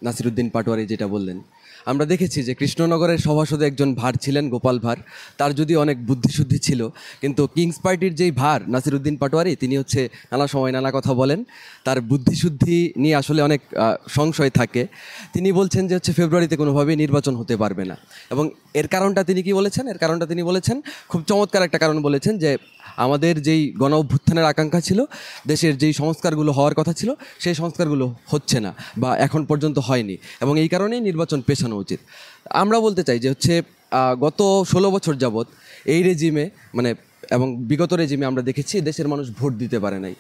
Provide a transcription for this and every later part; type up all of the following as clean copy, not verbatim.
নাসিরুদ্দিন পাটোয়ারি যেটা বললেন, আমরা দেখেছি যে কৃষ্ণনগরের সভাসদে একজন ভার ছিলেন, গোপাল ভাঁড়। তার যদি অনেক বুদ্ধিশুদ্ধি ছিল, কিন্তু কিংস পার্টির যেই ভার নাসিরুদ্দিন পাটোয়ারি, তিনি হচ্ছে নানা সময় নানা কথা বলেন। তার বুদ্ধিশুদ্ধি নিয়ে আসলে অনেক সংশয় থাকে। তিনি বলছেন যে হচ্ছে ফেব্রুয়ারিতে কোনোভাবেই নির্বাচন হতে পারবে না। এবং এর কারণটা তিনি কি বলেছেন? এর কারণটা তিনি বলেছেন, খুব চমৎকার একটা কারণ বলেছেন, যে আমাদের যেই গণ অভ্যুত্থানের আকাঙ্ক্ষা ছিল, দেশের যেই সংস্কারগুলো হওয়ার কথা ছিল, সেই সংস্কারগুলো হচ্ছে না বা এখন পর্যন্ত হয়নি, এবং এই কারণেই নির্বাচন পেছানো উচিত। আমরা বলতে চাই যে হচ্ছে গত 16 বছর যাবৎ এই রেজিমে, মানে এবং বিগত রেজিমে আমরা দেখেছি দেশের মানুষ ভোট দিতে পারে নাই।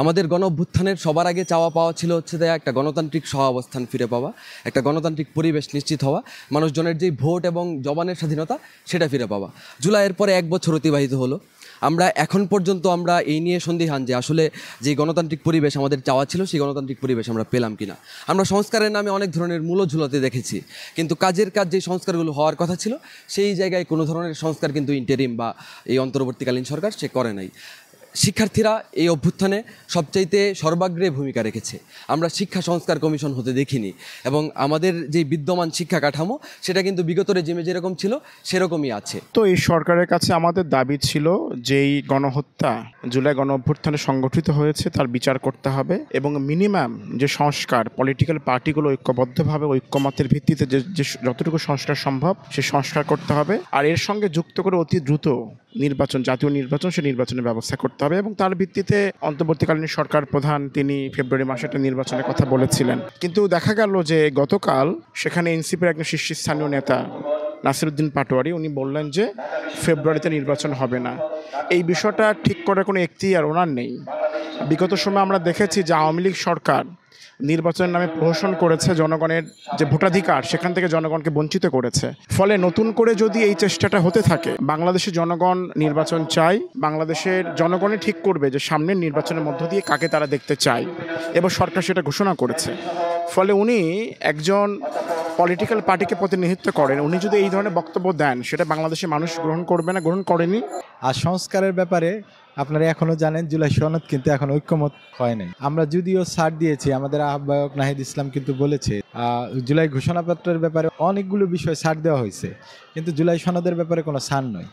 আমাদের গণ অভ্যুত্থানের সবার আগে চাওয়া পাওয়া ছিল হচ্ছে একটা গণতান্ত্রিক সহাবস্থান ফিরে পাওয়া, একটা গণতান্ত্রিক পরিবেশ নিশ্চিত হওয়া, মানুষজনের যেই ভোট এবং জবানের স্বাধীনতা সেটা ফিরে পাওয়া। জুলাইয়ের পরে 1 বছর অতিবাহিত হলো, আমরা এখন পর্যন্ত আমরা এই নিয়ে সন্দিহান যে আসলে যে গণতান্ত্রিক পরিবেশ আমাদের চাওয়া ছিল, সেই গণতান্ত্রিক পরিবেশ আমরা পেলাম কিনা। আমরা সংস্কারের নামে অনেক ধরনের মূল্যঝুলাতে দেখেছি, কিন্তু কাজের কাজ যে সংস্কারগুলো হওয়ার কথা ছিল, সেই জায়গায় কোনো ধরনের সংস্কার কিন্তু ইন্টারিম বা এই অন্তর্বর্তীকালীন সরকার সে করে নাই। শিক্ষার্থীরা এই অভ্যুত্থানে সবচাইতে সর্বাগ্রে ভূমিকা রেখেছে। আমরা শিক্ষা সংস্কার কমিশন হতে দেখিনি, এবং আমাদের যে বিদ্যমান শিক্ষা কাঠামো, সেটা কিন্তু বিগত রেজিমে যেরকম ছিল সেরকমই আছে। তো এই সরকারের কাছে আমাদের দাবি ছিল যেই গণহত্যা জুলাই গণ অভ্যুত্থানে সংগঠিত হয়েছে তার বিচার করতে হবে, এবং মিনিমাম যে সংস্কার, পলিটিক্যাল পার্টিগুলো ঐক্যবদ্ধভাবে ঐক্যমতের ভিত্তিতে যে যতটুকু সংস্কার সম্ভব সে সংস্কার করতে হবে। আর এর সঙ্গে যুক্ত করে অতি দ্রুত নির্বাচন, জাতীয় নির্বাচন, সে নির্বাচনের ব্যবস্থা করতে হবে, এবং তার ভিত্তিতে অন্তর্বর্তীকালীন সরকার প্রধান তিনি ফেব্রুয়ারি মাসে একটা নির্বাচনের কথা বলেছিলেন। কিন্তু দেখা গেল যে গতকাল সেখানে এনসিপির একজন শীর্ষস্থানীয় নেতা নাসিরুদ্দিন পাটোয়ারি উনি বললেন যে ফেব্রুয়ারিতে নির্বাচন হবে না। এই বিষয়টা ঠিক করার কোনো এখতিয়ার ওনার নেই। বিগত সময় আমরা দেখেছি যে আওয়ামী লীগ সরকার নির্বাচনের নামে প্রহসন করেছে, জনগণের যে ভোটাধিকার সেখান থেকে জনগণকে বঞ্চিত করেছে। ফলে নতুন করে যদি এই চেষ্টাটা হতে থাকে, বাংলাদেশের জনগণ নির্বাচন চায়, বাংলাদেশের জনগণই ঠিক করবে যে সামনের নির্বাচনের মধ্য দিয়ে কাকে তারা দেখতে চায়, এবং সরকার সেটা ঘোষণা করেছে। ফলে উনি একজন পলিটিক্যাল পার্টিকে প্রতিনিধিত্ব করেন, উনি যদি এই ধরনের বক্তব্য দেন সেটা বাংলাদেশের মানুষ গ্রহণ করবে না, গ্রহণ করেনি। আর সংস্কারের ব্যাপারে আপনারা এখনো জানেন জুলাই সনদ কিন্তু এখন ঐক্যমত হয় নাই। আমরা যদিও ছাড় দিয়েছি, আমাদের আহ্বায়ক নাহিদ ইসলাম কিন্তু বলেছে জুলাই ঘোষণাপত্রের ব্যাপারে অনেকগুলো বিষয় ছাড় দেওয়া হয়েছে, কিন্তু জুলাই সনদের ব্যাপারে কোনো ছাড় নয়।